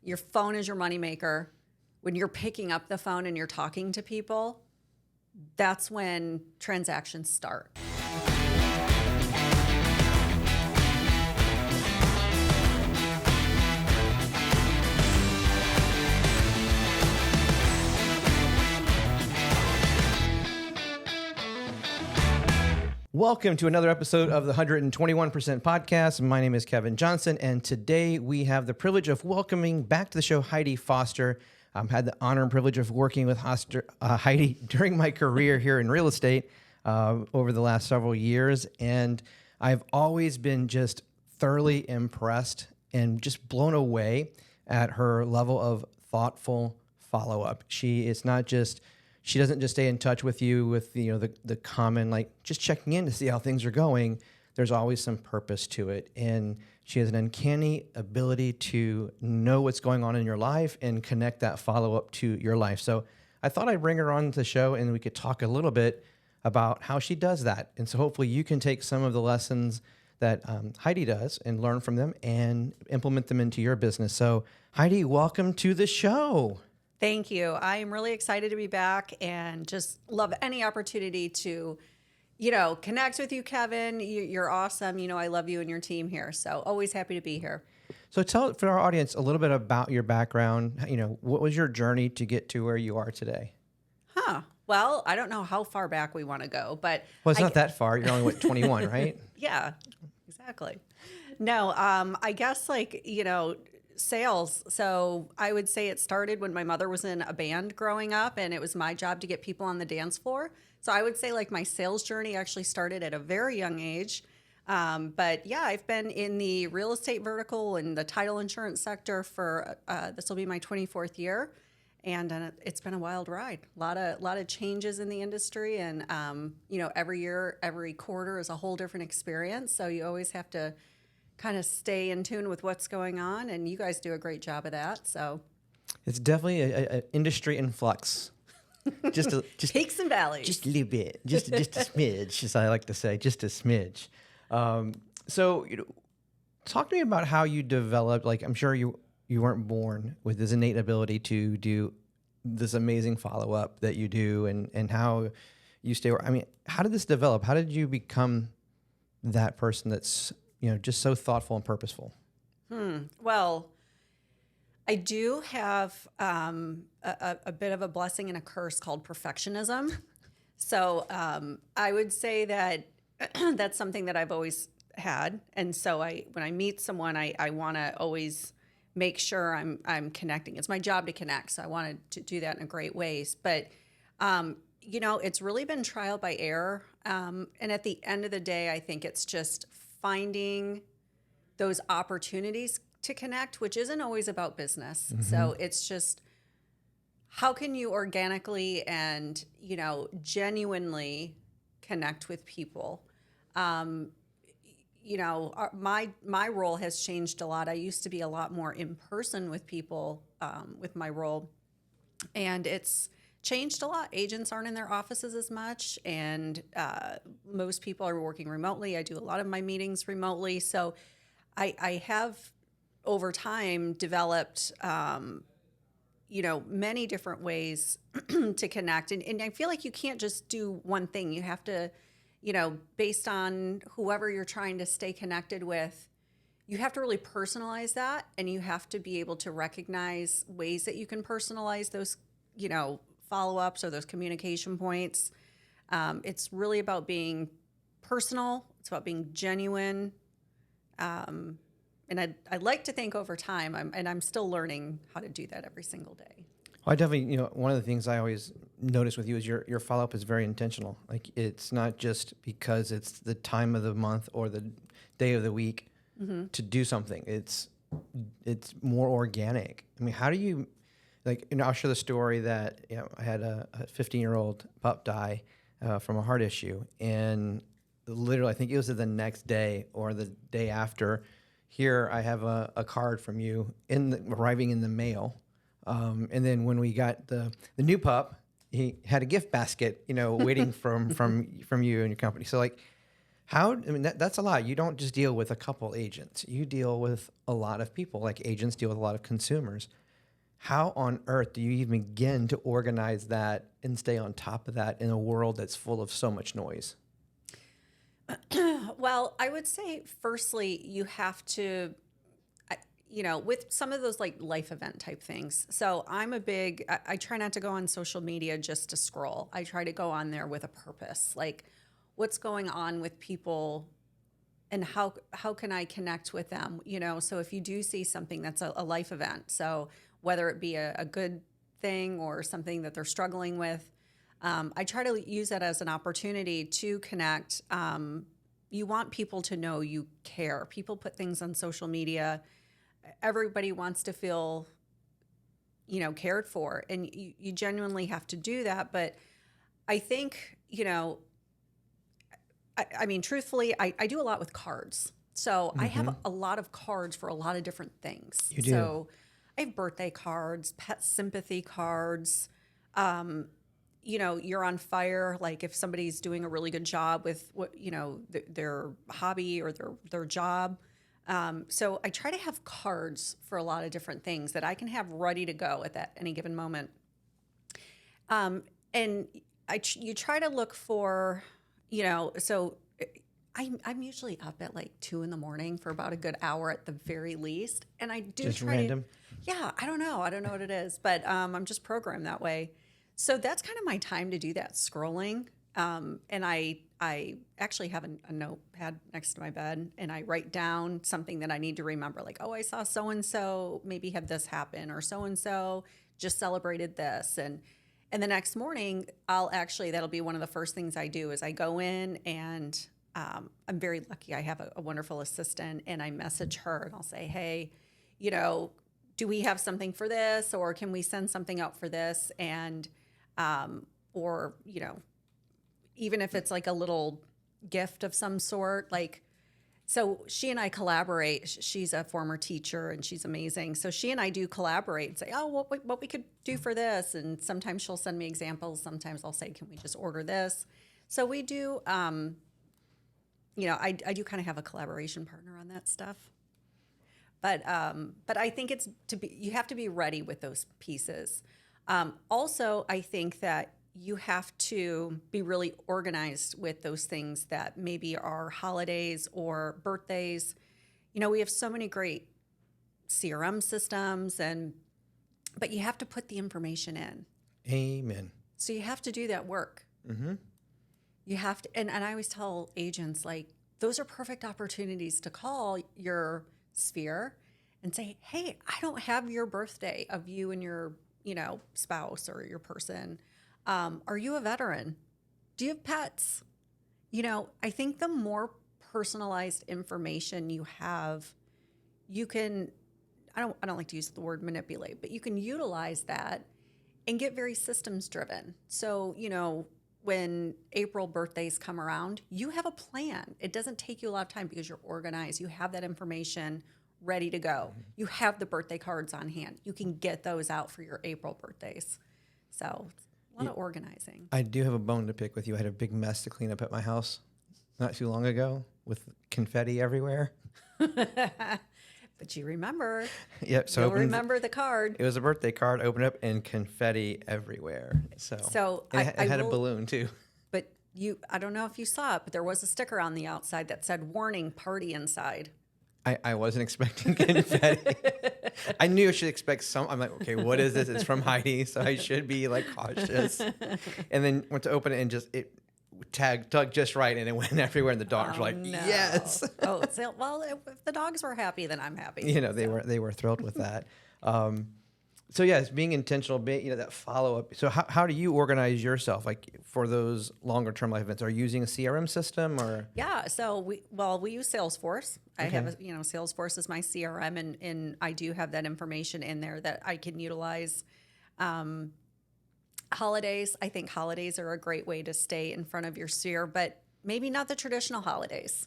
Your phone is your moneymaker. When you're picking up the phone and you're talking to people, that's when transactions start. Welcome to another episode of the 121% Podcast. My name is Kevin Johnson, and today we have the privilege of welcoming back to the show Heidi Foster. I've had the honor and privilege of working with Heidi during my career here in real estate over the last several years, and I've always been just thoroughly impressed and just blown away at her level of thoughtful follow-up. She doesn't just stay in touch with you with the common, like, just checking in to see how things are going. There's always some purpose to it. And she has an uncanny ability to know what's going on in your life and connect that follow-up to your life. So I thought I'd bring her on the show and we could talk a little bit about how she does that. And so hopefully you can take some of the lessons that Heidi does and learn from them and implement them into your business. So Heidi, welcome to the show. Thank you. I am really excited to be back and just love any opportunity to, connect with you, Kevin. You're awesome. I love you and your team here. So always happy to be here. So tell for our audience a little bit about your background. What was your journey to get to where you are today? Well, I don't know how far back we want to go, but it's not that far. You're only 21, right? Yeah, exactly. No, I guess sales. So I would say it started when my mother was in a band growing up, and it was my job to get people on the dance floor. So I would say my sales journey actually started at a very young age. But yeah, I've been in the real estate vertical and the title insurance sector for this will be my 24th year, and it's been a wild ride. A lot of changes in the industry, and every year, every quarter is a whole different experience. So you always have to kind of stay in tune with what's going on, and you guys do a great job of that. So it's definitely an industry in flux. Just peaks and valleys. Just a little bit, just a smidge, as I like to say, just a smidge. So talk to me about how you developed. I'm sure you weren't born with this innate ability to do this amazing follow up that you do, and how you stay. I mean, how did this develop? How did you become that person that's just so thoughtful and purposeful? Well, I do have a bit of a blessing and a curse called perfectionism. So I would say that that's something that I've always had. And so when I meet someone, I want to always make sure I'm connecting. It's my job to connect. So I wanted to do that in a great ways. But it's really been trial by error. And at the end of the day, I think it's just finding those opportunities to connect, which isn't always about business. Mm-hmm. So it's just, how can you organically and, genuinely connect with people? My role has changed a lot. I used to be a lot more in person with people with my role, and it's changed a lot. Agents aren't in their offices as much, and most people are working remotely. I do a lot of my meetings remotely. So I have, over time, developed, many different ways to connect. And I feel like you can't just do one thing. You have to, based on whoever you're trying to stay connected with, you have to really personalize that, and you have to be able to recognize ways that you can personalize those, follow-ups or those communication points. It's really about being personal. It's about being genuine. And I'd like to think over time, I'm still learning how to do that every single day. Well, I definitely, one of the things I always notice with you is your follow-up is very intentional. It's not just because it's the time of the month or the day of the week to do something. It's more organic. I mean, how do you... I'll share the story that I had a 15-year-old pup die from a heart issue, and literally, I think it was the next day or the day after. Here, I have a card from you arriving in the mail, and then when we got the new pup, he had a gift basket, waiting from you and your company. So, I mean, that's a lot. You don't just deal with a couple agents. You deal with a lot of people. Like agents deal with a lot of consumers. How on earth do you even begin to organize that and stay on top of that in a world that's full of so much noise? Well, I would say, firstly, you have to, with some of those like life event type things. So I try not to go on social media just to scroll. I try to go on there with a purpose, like what's going on with people and how can I connect with them? So if you do see something that's a life event, so whether it be a good thing or something that they're struggling with, I try to use that as an opportunity to connect. You want people to know you care. People put things on social media. Everybody wants to feel, cared for, and you genuinely have to do that. But I think, I mean, truthfully, I do a lot with cards. So I have a lot of cards for a lot of different things. You do. So I have birthday cards, pet sympathy cards. You're on fire. Like if somebody's doing a really good job with what, their hobby or their job. So I try to have cards for a lot of different things that I can have ready to go at any given moment. And you try to look for, so I'm usually up at like 2 a.m. for about a good hour at the very least. And I do Just try random? yeah, I don't know. I don't know what it is, but I'm just programmed that way. So that's kind of my time to do that scrolling. And I actually have a notepad next to my bed, and I write down something that I need to remember, like, oh, I saw so and so maybe had this happen, or so and so just celebrated this, and the next morning that'll be one of the first things I do is I go in and I'm very lucky. I have a wonderful assistant, and I message her and I'll say, hey, do we have something for this, or can we send something out for this? And or even if it's like a little gift of some sort, like, so she and I collaborate. She's a former teacher and she's amazing. So she and I do collaborate and say, oh, what we could do for this. And sometimes she'll send me examples. Sometimes I'll say, can we just order this? So we do, I do kind of have a collaboration partner on that stuff. But I think you have to be ready with those pieces. Also, I think that you have to be really organized with those things that maybe are holidays or birthdays. We have so many great CRM systems, but you have to put the information in. Amen. So you have to do that work. Mm-hmm. You have to, and I always tell agents, like, those are perfect opportunities to call your sphere and say, hey, I don't have your birthday of you and your, spouse or your person. Are you a veteran? Do you have pets? I think the more personalized information you have, you can, I don't like to use the word manipulate, but you can utilize that and get very systems driven. So, when April birthdays come around, you have a plan. It doesn't take you a lot of time because you're organized. You have that information ready to go. You have the birthday cards on hand. You can get those out for your April birthdays. So a lot of organizing. I do have a bone to pick with you. I had a big mess to clean up at my house not too long ago with confetti everywhere. But you remember. Yep. So you'll remember the card. It was a birthday card. Opened up and confetti everywhere. So I had a balloon too. But I don't know if you saw it, but there was a sticker on the outside that said "Warning: Party Inside." I wasn't expecting confetti. I knew I should expect some. I'm like, okay, what is this? It's from Heidi, so I should be like cautious. And then went to open it and it tugged just right, and it went everywhere. And the dogs were like, no. yes. Oh, so, well, if the dogs were happy, then I'm happy. They were thrilled with that. So yeah, it's being intentional, that follow up. So how do you organize yourself, like for those longer term life events? Are you using a CRM system or? Yeah, so we use Salesforce. Okay. I have Salesforce is my CRM, and I do have that information in there that I can utilize. Holidays, I think holidays are a great way to stay in front of your sphere, but maybe not the traditional holidays.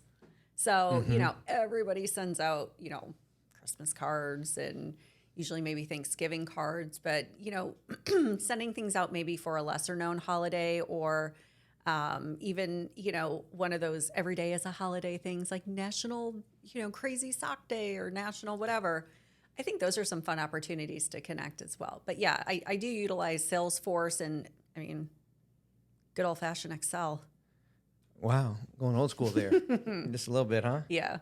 So everybody sends out Christmas cards and usually maybe Thanksgiving cards, but sending things out maybe for a lesser known holiday or Even, one of those every day is a holiday things like National, Crazy Sock Day or National whatever. I think those are some fun opportunities to connect as well. But yeah, I do utilize Salesforce and, good old fashioned Excel. Wow, going old school there. Just a little bit, huh? Yeah.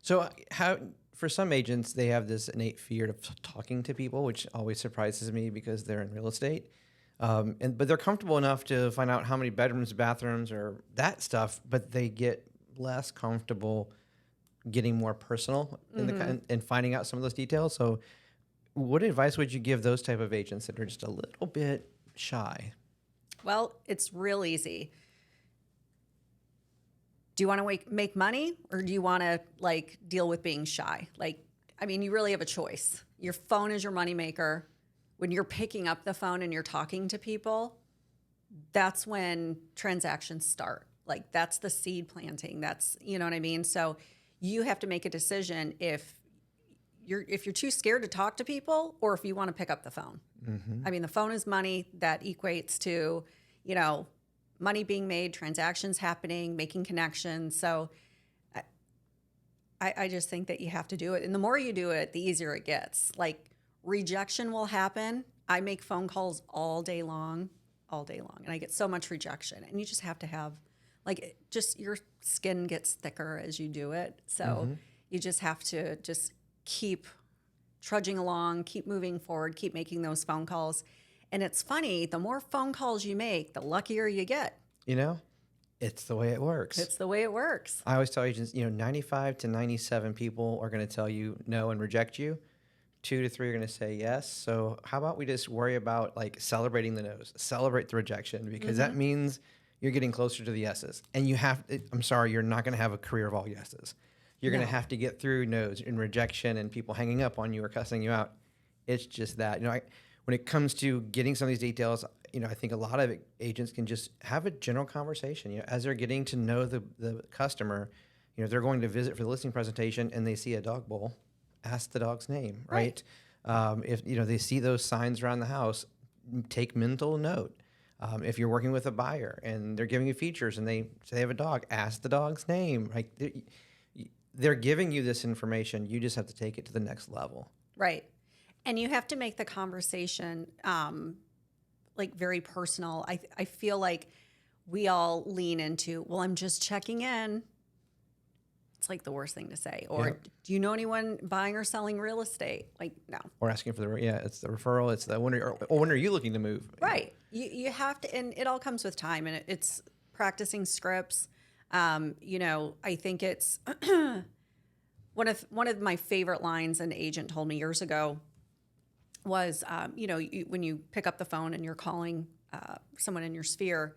So how for some agents they have this innate fear of talking to people, which always surprises me because they're in real estate. But they're comfortable enough to find out how many bedrooms, bathrooms, or that stuff, but they get less comfortable getting more personal and finding out some of those details. So what advice would you give those type of agents that are just a little bit shy? Well, it's real easy. Do you want to make money or do you want to deal with being shy? You really have a choice. Your phone is your moneymaker. When you're picking up the phone and you're talking to people, that's when transactions start. That's the seed planting. That's, you know what I mean? So you have to make a decision if you're too scared to talk to people or if you want to pick up the phone. The phone is money that equates to, money being made, transactions happening, making connections. So I just think that you have to do it. And the more you do it, the easier it gets. Rejection will happen. I make phone calls all day long. And I get so much rejection. And you just have to have, your skin gets thicker as you do it. So you just have to just keep trudging along, keep moving forward, keep making those phone calls. And it's funny, the more phone calls you make, the luckier you get. It's the way it works. It's the way it works. I always tell agents, 95 to 97 people are going to tell you no and reject you. 2 to 3 are going to say yes. So how about we just worry about celebrating the no's, celebrate the rejection, because that means you're getting closer to the yeses. And I'm sorry, you're not going to have a career of all yeses. You're going to have to get through no's and rejection and people hanging up on you or cussing you out. It's just that, when it comes to getting some of these details, I think a lot of agents can just have a general conversation. As they're getting to know the customer, if they're going to visit for the listing presentation and they see a dog bowl, ask the dog's name, right? If they see those signs around the house, take mental note. If you're working with a buyer and they're giving you features and they say they have a dog, ask the dog's name. They're giving you this information. You just have to take it to the next level. Right. And you have to make the conversation very personal. I feel like we all lean into, well, I'm just checking in. It's the worst thing to say. Or do you know anyone buying or selling real estate? No. Or asking for it's the referral. It's the when are you looking to move? Right. You have to, and it all comes with time, and it's practicing scripts. I think it's one of my favorite lines an agent told me years ago was, when you pick up the phone and you're calling someone in your sphere,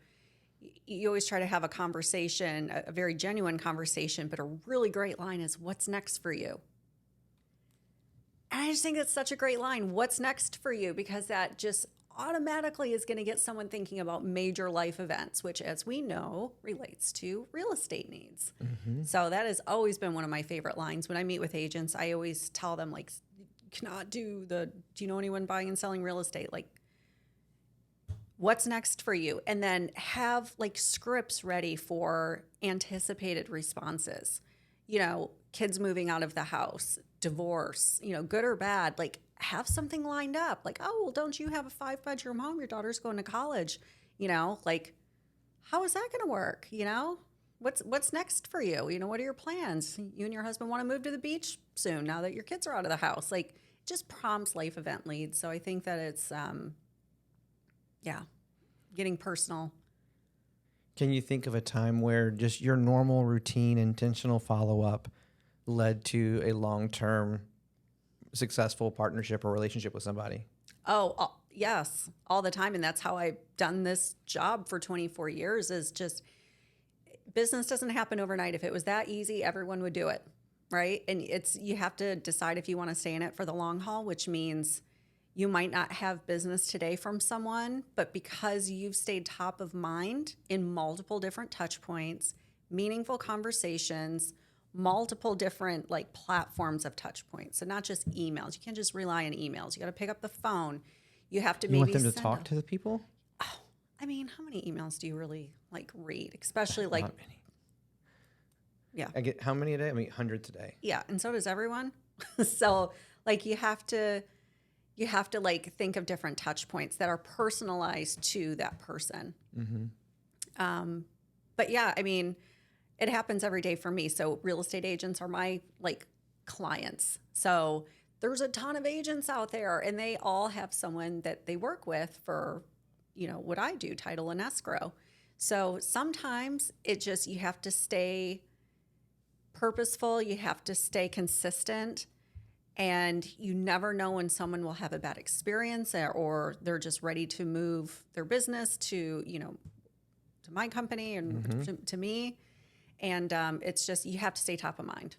you always try to have a conversation, a very genuine conversation, but a really great line is, what's next for you? And I just think it's such a great line. What's next for you? Because that just automatically is going to get someone thinking about major life events, which, as we know, relates to real estate needs. So that has always been one of my favorite lines. When I meet with agents, I always tell them, you cannot do you know anyone buying and selling real estate? What's next for you? And then have scripts ready for anticipated responses. Kids moving out of the house, divorce, good or bad, have something lined up. Oh, well, don't you have a 5-bedroom home? Your daughter's going to college. How is that going to work? What's next for you? What are your plans? You and your husband want to move to the beach soon now that your kids are out of the house. It just prompts life event leads. So I think that it's, getting personal. Can you think of a time where just your normal routine, intentional follow-up led to a long-term successful partnership or relationship with somebody? Oh, yes, all the time. And that's how I've done this job for 24 years is just business doesn't happen overnight. If it was that easy, everyone would do it, right? And you have to decide if you want to stay in it for the long haul, which means you might not have business today from someone, but because you've stayed top of mind in multiple different touch points, meaningful conversations, multiple different platforms of touch points. So not just emails. You can't just rely on emails. You got to pick up the phone. You have to You want them to talk to the people? I mean, how many emails do you really like read? Especially like, Not many. yeah, I get how many a day? I mean, hundreds a day. yeah, and so does everyone. So like you have to like think of different touch points that are personalized to that person. But yeah, I mean, it happens every day for me. So real estate agents are my like clients. So there's a ton of agents out there and they all have someone that they work with for, what I do, title and escrow. So sometimes it just, you have to stay purposeful, you have to stay consistent, and you never know when someone will have a bad experience or they're just ready to move their business to, to my company and to me. And it's just, you have to stay top of mind.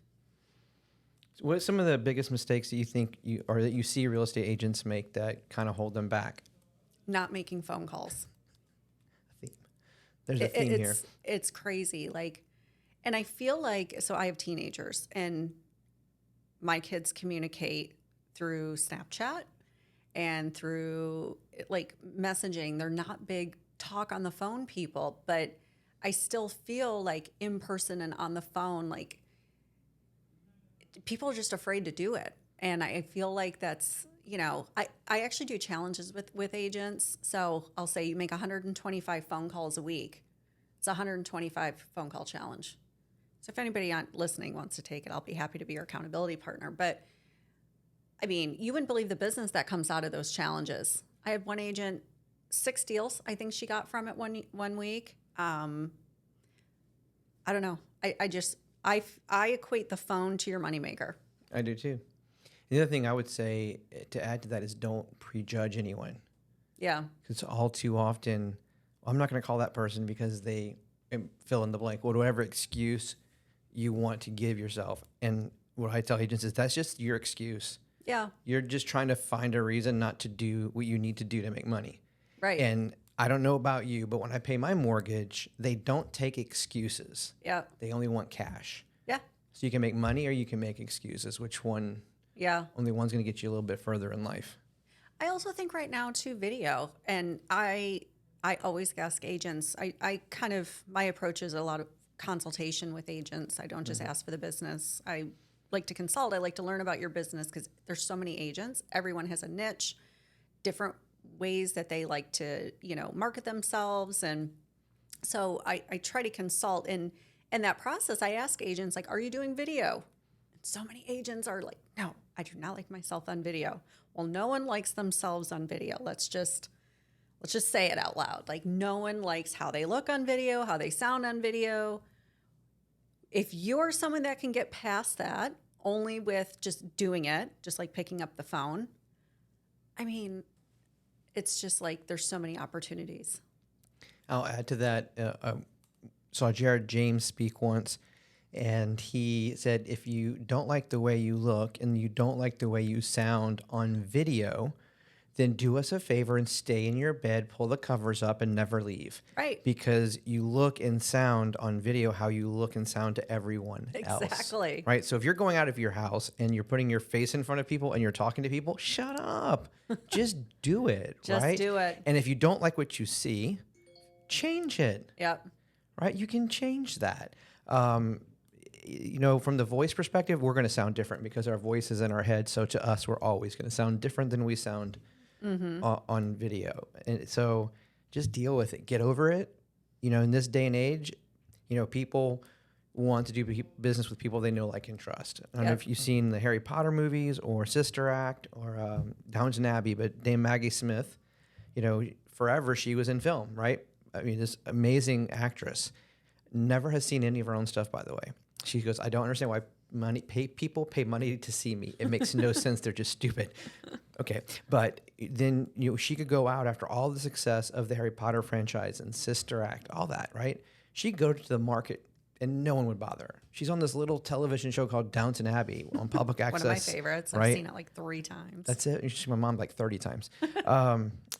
What are some of the biggest mistakes that you think that you see real estate agents make that kind of hold them back? Not making phone calls. Theme. There's a theme here. It's crazy. Like, and I feel like, so I have teenagers and my kids communicate through Snapchat and through like messaging. They're not big talk on the phone people, but I still feel like in person and on the phone, like people are just afraid to do it. And I feel like that's, I actually do challenges with agents. So I'll say you make 125 phone calls a week. It's a 125 phone call challenge. So if anybody listening wants to take it, I'll be happy to be your accountability partner. But I mean, you wouldn't believe the business that comes out of those challenges. I had one agent, 6 deals, I think she got from it one week. I don't know. I equate the phone to your moneymaker. I do too. The other thing I would say to add to that is don't prejudge anyone. Yeah. Because all too often, I'm not going to call that person because they fill in the blank, or whatever excuse you want to give yourself. And what I tell agents is that's just your excuse. Yeah. You're just trying to find a reason not to do what you need to do to make money. Right. And I don't know about you, but when I pay my mortgage, they don't take excuses. Yeah. They only want cash. Yeah. So you can make money or you can make excuses. Which one? Yeah. Only one's going to get you a little bit further in life. I also think right now too, video. And I always ask agents, I kind of, my approach is a lot of consultation with agents. I don't just ask for the business. I like to consult. I like to learn about your business because there's so many agents. Everyone has a niche, different ways that they like to, market themselves. And so I try to consult. And in that process, I ask agents, like, are you doing video? And so many agents are like, no, I do not like myself on video. Well, no one likes themselves on video. Let's just say it out loud. Like, no one likes how they look on video, how they sound on video. If you're someone that can get past that only with just doing it, just like picking up the phone, I mean, it's just like there's so many opportunities. I'll add to that. Saw Jared James speak once, and he said, if you don't like the way you look and you don't like the way you sound on video, then do us a favor and stay in your bed, pull the covers up, and never leave. Right. Because you look and sound on video how you look and sound to everyone else. Exactly. Right? So if you're going out of your house and you're putting your face in front of people and you're talking to people, shut up. Just do it. Just right? do it. And if you don't like what you see, change it. Yep. Right? You can change that. From the voice perspective, we're going to sound different because our voice is in our head. So to us, we're always going to sound different than we sound on video. And so just deal with it. Get over it. In this day and age, people want to do business with people they know, like, and trust. I don't know if you've seen the Harry Potter movies or Sister Act or Downton Abbey, but Dame Maggie Smith, forever she was in film, right? I mean, this amazing actress never has seen any of her own stuff, by the way. She goes, I don't understand why people pay money to see me. It makes no sense. They're just stupid. Okay. But then, she could go out after all the success of the Harry Potter franchise and Sister Act, all that, right? She'd go to the market and no one would bother her. She's on this little television show called Downton Abbey on public access. One of my favorites. Right? I've seen it like 3 times. That's it. She's my mom like 30 times.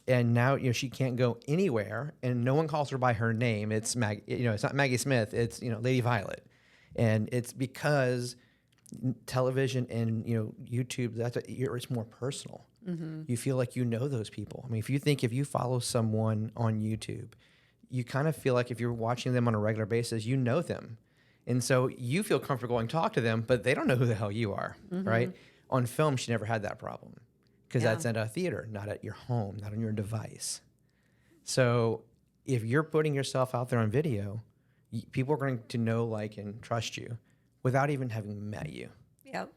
And now, she can't go anywhere and no one calls her by her name. It's it's not Maggie Smith. It's, Lady Violet. And it's because television and, YouTube, it's more personal. You feel like you know those people. I mean, if you follow someone on YouTube, you kind of feel like if you're watching them on a regular basis, you know them. And so you feel comfortable going to talk to them, but they don't know who the hell you are, right? On film, she never had that problem because that's at a theater, not at your home, not on your device. So if you're putting yourself out there on video, people are going to know, like, and trust you without even having met you. Yep.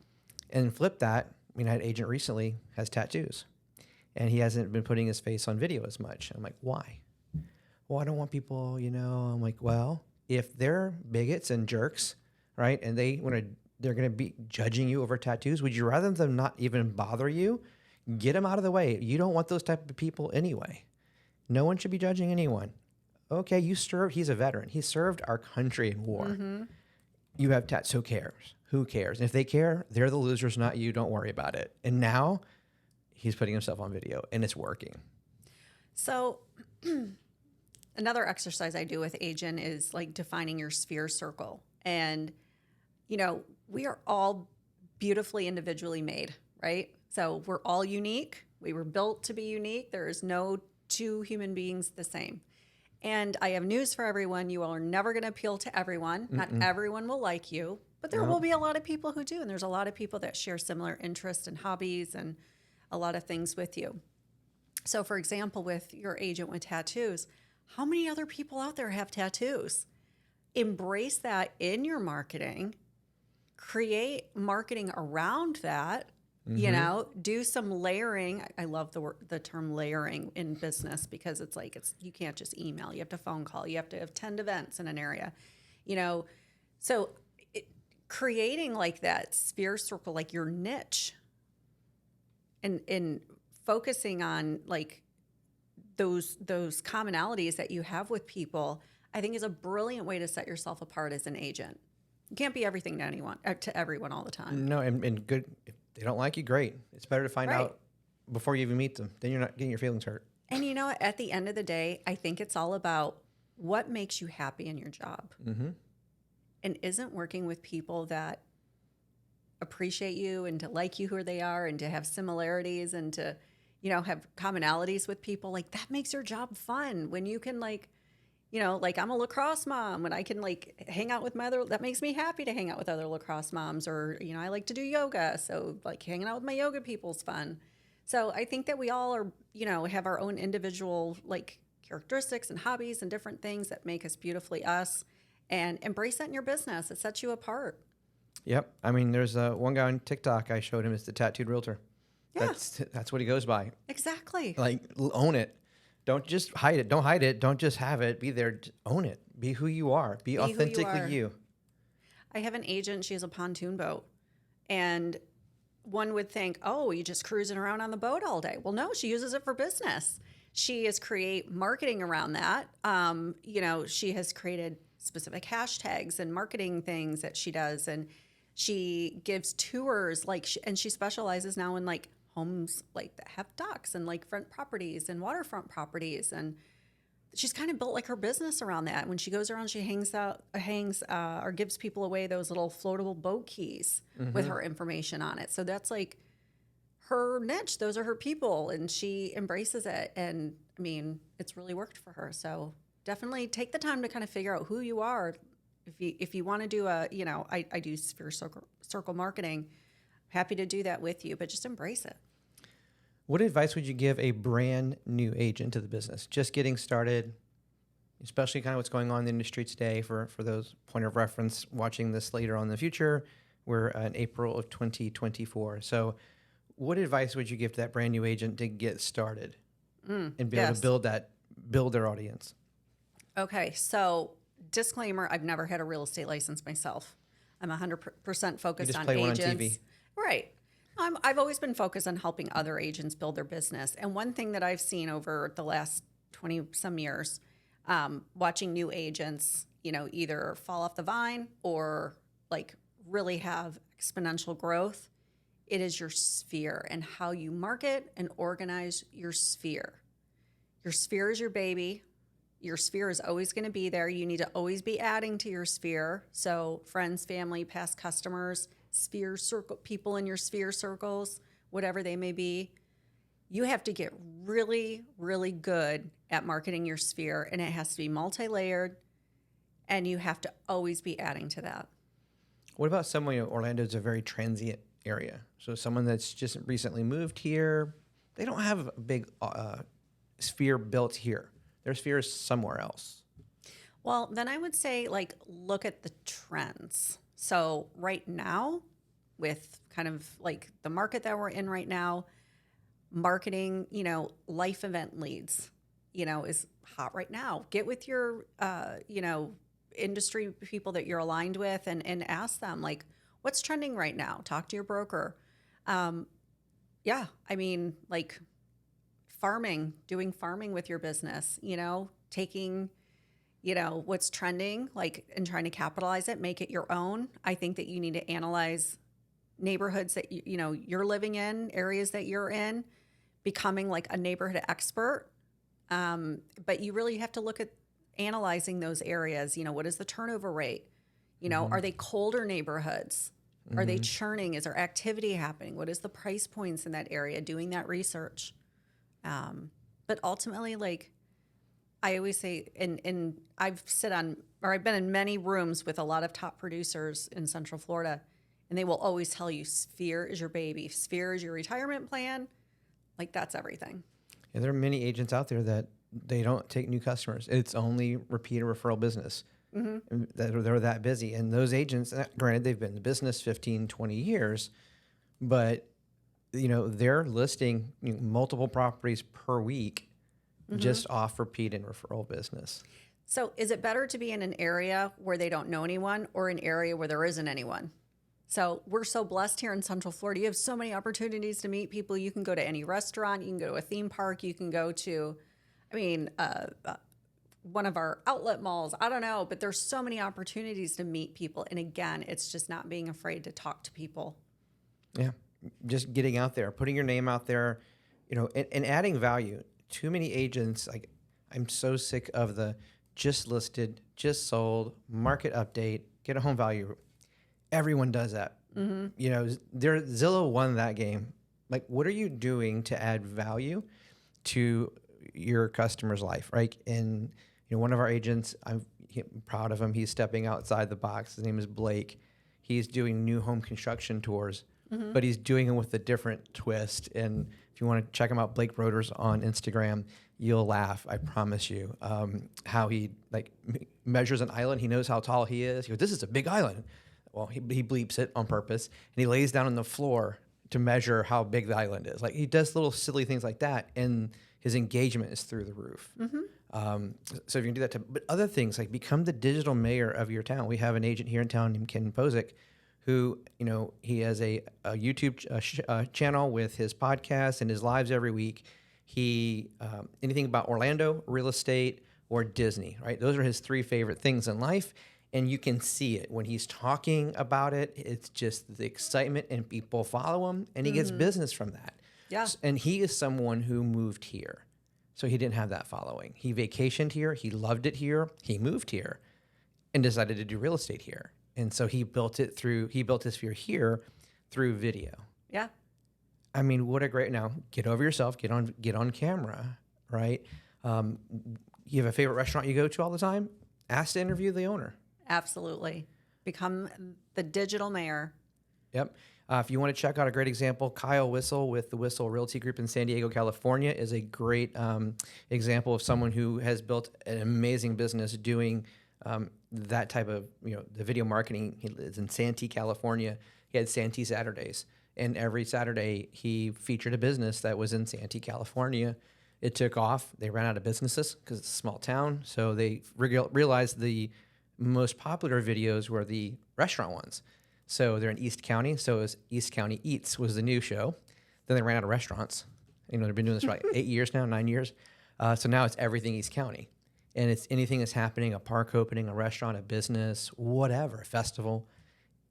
And flip that, I mean, I had an agent recently has tattoos, and he hasn't been putting his face on video as much. I'm like, why? Well, I don't want people, I'm like, well, if they're bigots and jerks, right, and they're going to be judging you over tattoos, would you rather them not even bother you? Get them out of the way. You don't want those type of people anyway. No one should be judging anyone. Okay, he's a veteran. He served our country in war. You have tattoos. Who cares? Who cares? And if they care, they're the losers, not you. Don't worry about it. And now he's putting himself on video, and it's working. So another exercise I do with agent is like defining your sphere circle. And, we are all beautifully individually made, right? So we're all unique. We were built to be unique. There is no two human beings the same. And I have news for everyone. You are never going to appeal to everyone. Not everyone will like you, but there will be a lot of people who do. And there's a lot of people that share similar interests and hobbies and a lot of things with you. So for example, with your agent with tattoos, how many other people out there have tattoos? Embrace that in your marketing. Create marketing around that. Do some layering. I love the term layering in business because you can't just email. You have to phone call. You have to attend events in an area, So creating like that sphere circle, like your niche, and focusing on like those commonalities that you have with people, I think is a brilliant way to set yourself apart as an agent. You can't be everything to everyone all the time. No, and good. If they don't like you, great. It's better to find out before you even meet them. Then you're not getting your feelings hurt. And at the end of the day, I think it's all about what makes you happy in your job. And isn't working with people that appreciate you and to like you who they are and to have similarities and to, have commonalities with people, like that makes your job fun. When you can I'm a lacrosse mom, when I can hang out with that makes me happy to hang out with other lacrosse moms, or, I like to do yoga. So hanging out with my yoga people is fun. So I think that we all are, have our own individual characteristics and hobbies and different things that make us beautifully us, and embrace that in your business. It sets you apart. Yep. I mean, there's one guy on TikTok I showed him as the tattooed realtor. Yeah. That's what he goes by. Exactly. Own it. Don't just hide it. Don't hide it. Don't just have it. Be there. Own it. Be who you are. Be authentically you. I have an agent. She has a pontoon boat. And one would think, oh, you're just cruising around on the boat all day. Well, no, she uses it for business. She has created marketing around that. She has created specific hashtags and marketing things that she does. And she gives tours and she specializes now in homes that have docks and front properties and waterfront properties, and she's kind of built her business around that. When she goes around, she hangs or gives people away those little floatable boat keys with her information on it. So that's her niche. Those are her people, and she embraces it. And I mean, it's really worked for her. So definitely take the time to kind of figure out who you are. If you want to do I do sphere circle marketing. Happy to do that with you, but just embrace it. What advice would you give a brand new agent to the business, just getting started, especially kind of what's going on in the industry today for those point of reference watching this later on in the future? We're in April of 2024. So what advice would you give to that brand new agent to get started and be able to build their audience? Okay, so disclaimer, I've never had a real estate license myself. I'm 100% focused on agents. You just play one on TV. Right. I've always been focused on helping other agents build their business. And one thing that I've seen over the last 20-some years, watching new agents, either fall off the vine or really have exponential growth, it is your sphere and how you market and organize your sphere. Your sphere is your baby. Your sphere is always going to be there. You need to always be adding to your sphere. So friends, family, past customers, sphere circle, people in your sphere circles, whatever they may be. you have to get really, really good at marketing your sphere, and it has to be multi-layered, and you have to always be adding to that. What about someone, Orlando is a very transient area. So someone that's just recently moved here, they don't have a big sphere built here. Their sphere is somewhere else. Well, then I would say, like, look at the trends. So right now, with kind of like the market that we're in right now, marketing, life event leads, is hot right now. Get with your, industry people that you're aligned with and ask them, like, what's trending right now? Talk to your broker. Yeah, I mean, like doing farming with your business, taking, what's trending, like, and trying to capitalize it, make it your own. I think that you need to analyze neighborhoods that, you're living in, areas that you're in, becoming like a neighborhood expert. But you really have to look at analyzing those areas. What is the turnover rate? Are they colder neighborhoods? Are they churning? Is there activity happening? What is the price points in that area? Doing that research. But ultimately, like I always say, and I've been in many rooms with a lot of top producers in Central Florida, and they will always tell you sphere is your baby. Sphere is your retirement plan. Like, that's everything. And there are many agents out there that they don't take new customers. It's only repeat or referral business. Mm-hmm. They're that busy. And those agents, granted, they've been in the business 15, 20 years, but they're listing multiple properties per week just off repeat and referral business. So is it better to be in an area where they don't know anyone or an area where there isn't anyone? So we're so blessed here in Central Florida. You have so many opportunities to meet people. You can go to any restaurant. You can go to a theme park. You can go to, one of our outlet malls. I don't know, but there's so many opportunities to meet people. And again, it's just not being afraid to talk to people. Yeah, just getting out there, putting your name out there, and adding value. Too many agents, like, I'm so sick of the just listed, just sold, market update, get a home value. Everyone does that. Mm-hmm. Zillow won that game. Like, what are you doing to add value to your customer's life, right? And one of our agents, I'm proud of him. He's stepping outside the box. His name is Blake. He's doing new home construction tours, but he's doing it with a different twist. And if you want to check him out, Blake Broders on Instagram, you'll laugh. I promise you. How he measures an island. He knows how tall he is. He goes, "This is a big island." Well, he bleeps it on purpose, and he lays down on the floor to measure how big the island is. Like, he does little silly things like that, and his engagement is through the roof. So if you can do that, but other things like become the digital mayor of your town. We have an agent here in town named Ken Posick, who he has a YouTube channel with his podcast and his lives every week. He anything about Orlando, real estate, or Disney, right? Those are his three favorite things in life. And you can see it when he's talking about it. It's just the excitement, and people follow him, and he gets business from that. Yeah. And he is someone who moved here. So he didn't have that following. He vacationed here. He loved it here. He moved here and decided to do real estate here. And so he built his sphere here through video. Yeah. I mean, what a great, now get over yourself, get on camera, right? You have a favorite restaurant you go to all the time? Ask to interview the owner. Absolutely. Become the digital mayor. Yep. If you want to check out a great example, Kyle Whistle with the Whistle Realty Group in San Diego, California, is a great example of someone who has built an amazing business doing that type of, the video marketing. He lives in Santee, California. He had Santee Saturdays, and every Saturday he featured a business that was in Santee, California. It took off. They ran out of businesses because it's a small town, so they realized the most popular videos were the restaurant ones. So they're in East County. So it was East County Eats was the new show. Then they ran out of restaurants. They've been doing this for like 8 years now, 9 years. So now it's everything East County. And it's anything that's happening, a park opening, a restaurant, a business, whatever, a festival.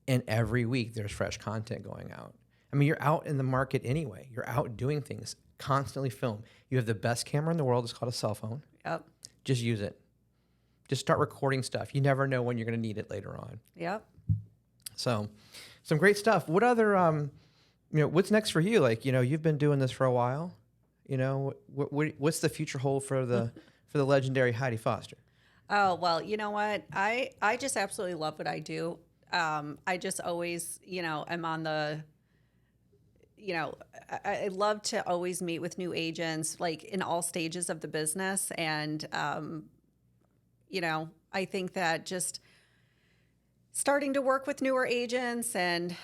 And every week there's fresh content going out. I mean, you're out in the market anyway. You're out doing things, constantly film. You have the best camera in the world. It's called a cell phone. Yep. Just use it. Just start recording stuff. You never know when you're going to need it later on. Yep. So, some great stuff. What other, what's next for you? Like, you've been doing this for a while. You know, what's the future hold for the legendary Heidi Foster? Oh, well, you know what? I just absolutely love what I do. I just always, am on the, I love to always meet with new agents, like in all stages of the business. And, I think that just starting to work with newer agents and,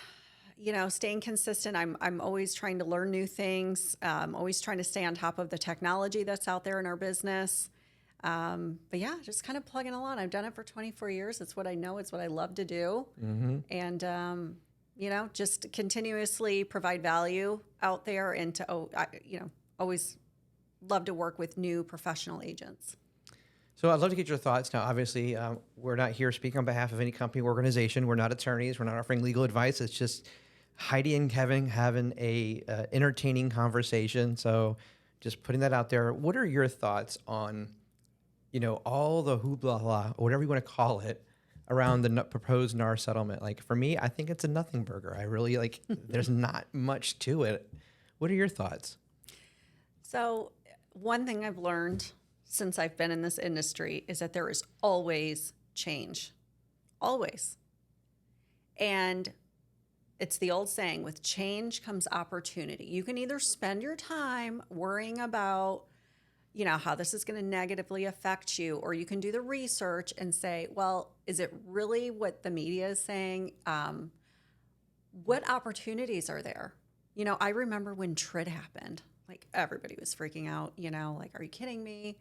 staying consistent. I'm always trying to learn new things. Always trying to stay on top of the technology that's out there in our business. But yeah, just kind of plugging along. I've done it for 24 years. It's what I know. It's what I love to do. And, just continuously provide value out there and to, always love to work with new professional agents. So I'd love to get your thoughts. Now, obviously, we're not here speaking on behalf of any company or organization. We're not attorneys. We're not offering legal advice. It's just Heidi and Kevin having a entertaining conversation. So just putting that out there. What are your thoughts on, all the hoopla, or whatever you want to call it, around the proposed NAR settlement? Like, for me, I think it's a nothing burger. I really there's not much to it. What are your thoughts? So one thing I've learned since I've been in this industry is that there is always change, always. And it's the old saying, with change comes opportunity. You can either spend your time worrying about, how this is going to negatively affect you, or you can do the research and say, well, is it really what the media is saying? What opportunities are there? I remember when TRID happened, like everybody was freaking out, like, are you kidding me?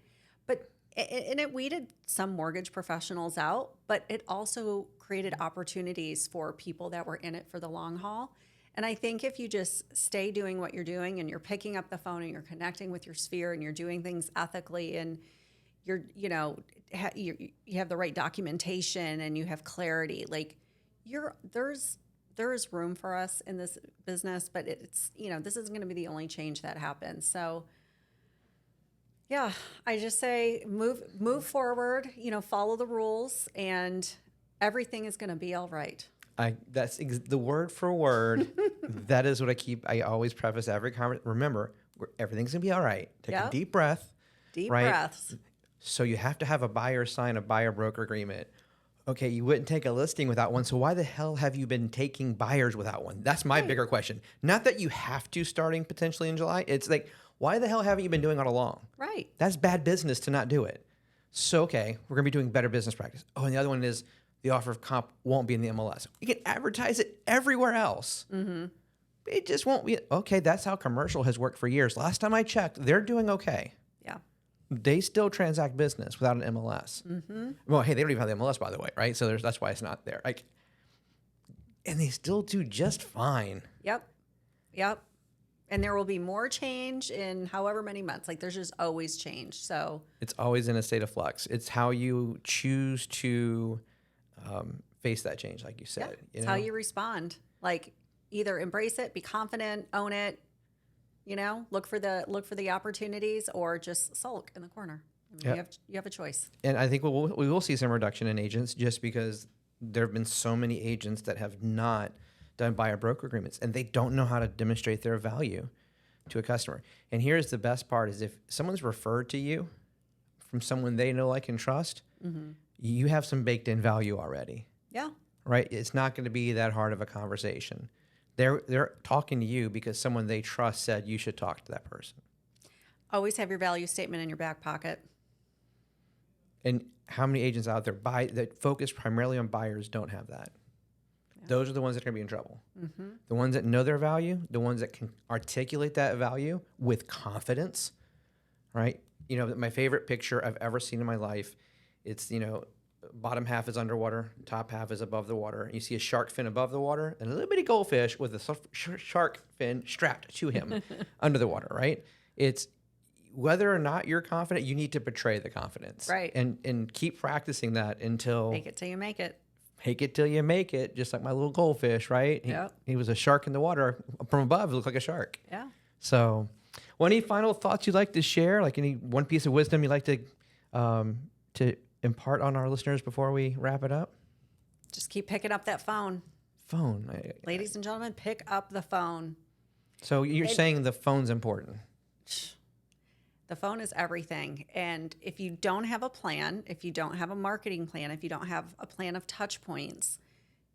But it weeded some mortgage professionals out, but it also created opportunities for people that were in it for the long haul. And I think if you just stay doing what you're doing and you're picking up the phone and you're connecting with your sphere and you're doing things ethically and you're, you have the right documentation and you have clarity, like there is room for us in this business, but it's, this isn't going to be the only change that happens. So yeah, I just say move forward, follow the rules, and everything is going to be all right. That's the word for word. That is what I always preface every conversation. Remember, everything's going to be all right. Take a deep breath. Deep right? breaths. So you have to have a buyer sign a buyer broker agreement. Okay, you wouldn't take a listing without one. So why the hell have you been taking buyers without one? That's my bigger question. Not that you have to starting potentially in July. It's like, why the hell haven't you been doing all along? Right. That's bad business to not do it. So, okay, we're going to be doing better business practice. Oh, and the other one is the offer of comp won't be in the MLS. You can advertise it everywhere else. Mm-hmm. It just won't be. Okay, that's how commercial has worked for years. Last time I checked, they're doing okay. Yeah. They still transact business without an MLS. Mm-hmm. Well, hey, they don't even have the MLS, by the way, right? So that's why it's not there. And they still do just fine. Yep. And there will be more change in however many months. Like, there's just always change. So it's always in a state of flux. It's how you choose to face that change, like you said. It's how you respond. Like, either embrace it, be confident, own it. Look for the opportunities, or just sulk in the corner. I mean, you have a choice. And I think we will see some reduction in agents, just because there have been so many agents that have not done buyer broker agreements, and they don't know how to demonstrate their value to a customer. And here's the best part: is if someone's referred to you from someone they know, like, and trust, mm-hmm. you have some baked in value already. Yeah. Right. It's not going to be that hard of a conversation. They're talking to you because someone they trust said you should talk to that person. Always have your value statement in your back pocket. And how many agents out there that focus primarily on buyers don't have that? Yeah. Those are the ones that are going to be in trouble. Mm-hmm. The ones that know their value, the ones that can articulate that value with confidence, right? My favorite picture I've ever seen in my life, it's, bottom half is underwater, top half is above the water. You see a shark fin above the water and a little bitty goldfish with a shark fin strapped to him under the water, right? It's whether or not you're confident, you need to portray the confidence. Right. And keep practicing that until... Make it till you make it. Make it till you make it, just like my little goldfish, right? Yep. He was a shark in the water. From above, it looked like a shark. Yeah. So, any final thoughts you'd like to share? Like any one piece of wisdom you'd like to impart on our listeners before we wrap it up? Just keep picking up that phone. Ladies and gentlemen, pick up the phone. So you're saying the phone's important? The phone is everything. And if you don't have a plan, if you don't have a marketing plan, if you don't have a plan of touch points,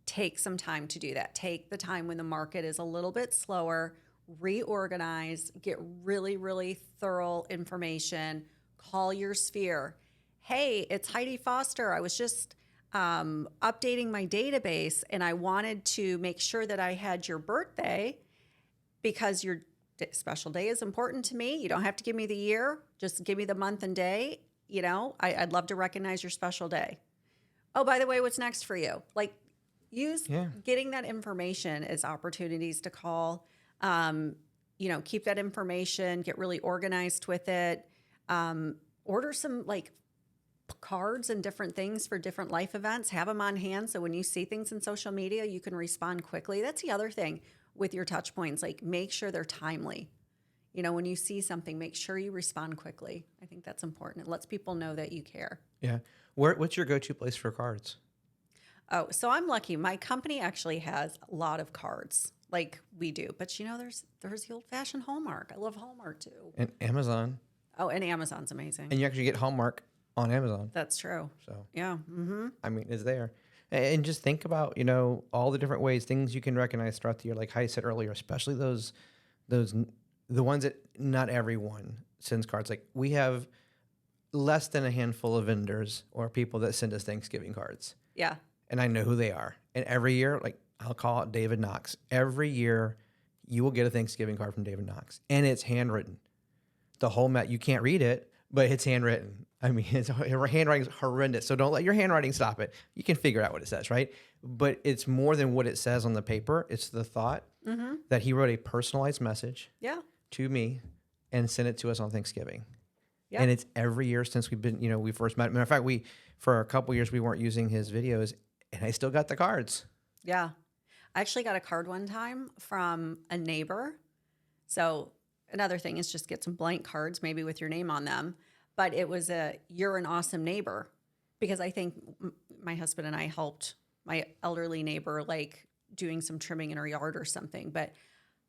take some time to do that. Take the time when the market is a little bit slower, reorganize, get really, really thorough information, call your sphere. Hey, it's Heidi Foster. I was just updating my database and I wanted to make sure that I had your birthday because your special day is important to me. You don't have to give me the year, just give me the month and day. You know, I'd love to recognize your special day. Oh, by the way, what's next for you? Like, use getting that information as opportunities to call. You know, keep that information, get really organized with it. Order some like cards and different things for different life events. Have them on hand so when you see things in social media, you can respond quickly. That's the other thing with your touch points. Like, make sure they're timely. You know, when you see something, make sure you respond quickly. I think that's important. It lets people know that you care. Yeah. What's your go-to place for cards? Oh, so I'm lucky. My company actually has a lot of cards like we do. But, you know, there's the old-fashioned Hallmark. I love Hallmark, too. And Amazon. Oh, and Amazon's amazing. And you actually get Hallmark on Amazon. That's true. So, yeah. Mm-hmm. I mean, it's there. And just think about, you know, all the different ways, things you can recognize throughout the year. Like I said earlier, especially the ones that not everyone sends cards. Like we have less than a handful of vendors or people that send us Thanksgiving cards. Yeah. And I know who they are. And every year, like I'll call it David Knox. Every year you will get a Thanksgiving card from David Knox. And it's handwritten. The whole you can't read it, but it's handwritten. I mean, her handwriting's horrendous. So don't let your handwriting stop it. You can figure out what it says, right? But it's more than what it says on the paper. It's the thought that he wrote a personalized message to me and sent it to us on Thanksgiving. Yeah. And it's every year since we've been, you know, we first met. Matter of fact, for a couple years, we weren't using his videos and I still got the cards. Yeah. I actually got a card one time from a neighbor. So another thing is just get some blank cards, maybe with your name on them. But it was you're an awesome neighbor, because I think my husband and I helped my elderly neighbor, like doing some trimming in her yard or something. But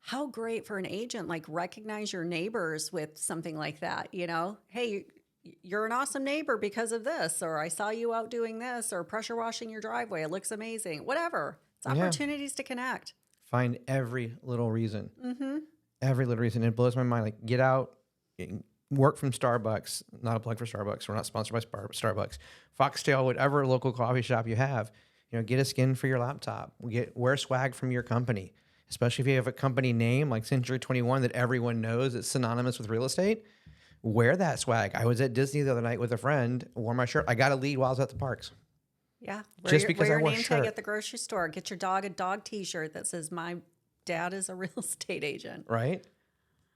how great for an agent, like recognize your neighbors with something like that, you know? Hey, you're an awesome neighbor because of this, or I saw you out doing this, or pressure washing your driveway. It looks amazing. Whatever. It's opportunities to connect. Find every little reason. Every little reason. It blows my mind. Like get out, work from Starbucks, not a plug for Starbucks. We're not sponsored by Starbucks. Foxtail, whatever local coffee shop you have, you know, get a skin for your laptop. Wear swag from your company, especially if you have a company name like Century 21 that everyone knows it's synonymous with real estate. Wear that swag. I was at Disney the other night with a friend, wore my shirt. I got a lead while I was at the parks. Yeah. Just because I wore a name shirt. Tag at the grocery store. Get your dog a dog t-shirt that says, my dad is a real estate agent. Right.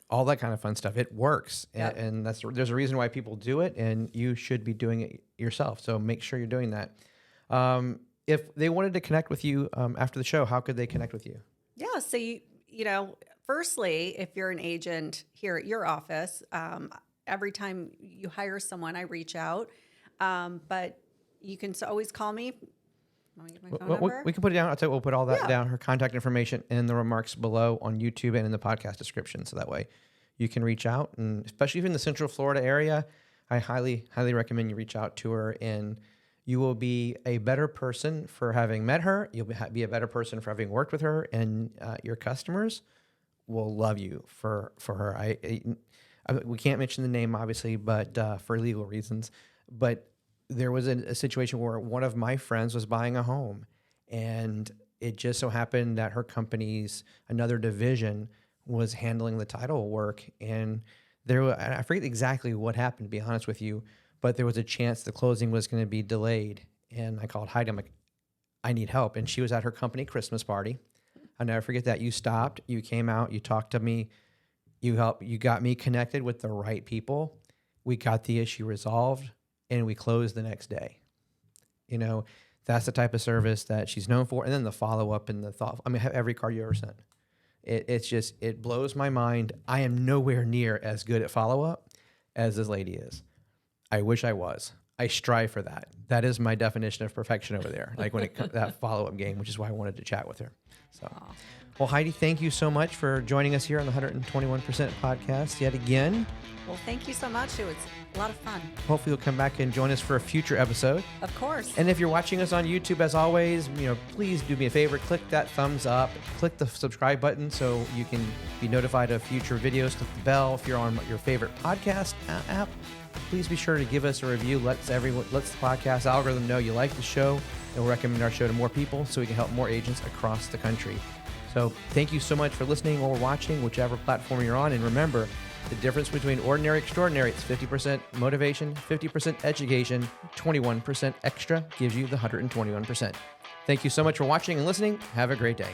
All that kind of fun stuff. It works. Yep. And there's a reason why people do it, and you should be doing it yourself. So make sure you're doing that. If they wanted to connect with you after the show, how could they connect with you? Yeah. So, you know, firstly, if you're an agent here at your office, every time you hire someone, I reach out. But you can always call me. Want to get my phone number? We can put it down. I'll tell you, we'll put all that down, her contact information in the remarks below on YouTube and in the podcast description. So that way you can reach out. And especially if you're in the Central Florida area, I highly, highly recommend you reach out to her, and you will be a better person for having met her. You'll be a better person for having worked with her, and your customers will love you for her. We can't mention the name, obviously, but for legal reasons. But there was a situation where one of my friends was buying a home, and it just so happened that her company's another division was handling the title work. And I forget exactly what happened, to be honest with you, but there was a chance the closing was going to be delayed. And I called Heidi. I'm like, I need help. And she was at her company Christmas party. I'll never forget that. You stopped, you came out, you talked to me, you got me connected with the right people. We got the issue resolved, and we closed the next day. You know, that's the type of service that she's known for. And then the follow-up and the thought. I mean, every card you ever sent. It blows my mind. I am nowhere near as good at follow-up as this lady is. I wish I was. I strive for that. That is my definition of perfection over there. Like when it comes to that follow-up game, which is why I wanted to chat with her. So, well, Heidi, thank you so much for joining us here on the 121% podcast yet again. Well, thank you so much. It was a lot of fun. Hopefully you'll come back and join us for a future episode. Of course. And if you're watching us on YouTube, as always, please do me a favor, click that thumbs up, click the subscribe button so you can be notified of future videos. Click the bell if you're on your favorite podcast app. Please be sure to give us a review. Let the podcast algorithm know you like the show. It will recommend our show to more people so we can help more agents across the country. So thank you so much for listening or watching, whichever platform you're on. And remember, the difference between ordinary and extraordinary, it's 50% motivation, 50% education, 21% extra gives you the 121%. Thank you so much for watching and listening. Have a great day.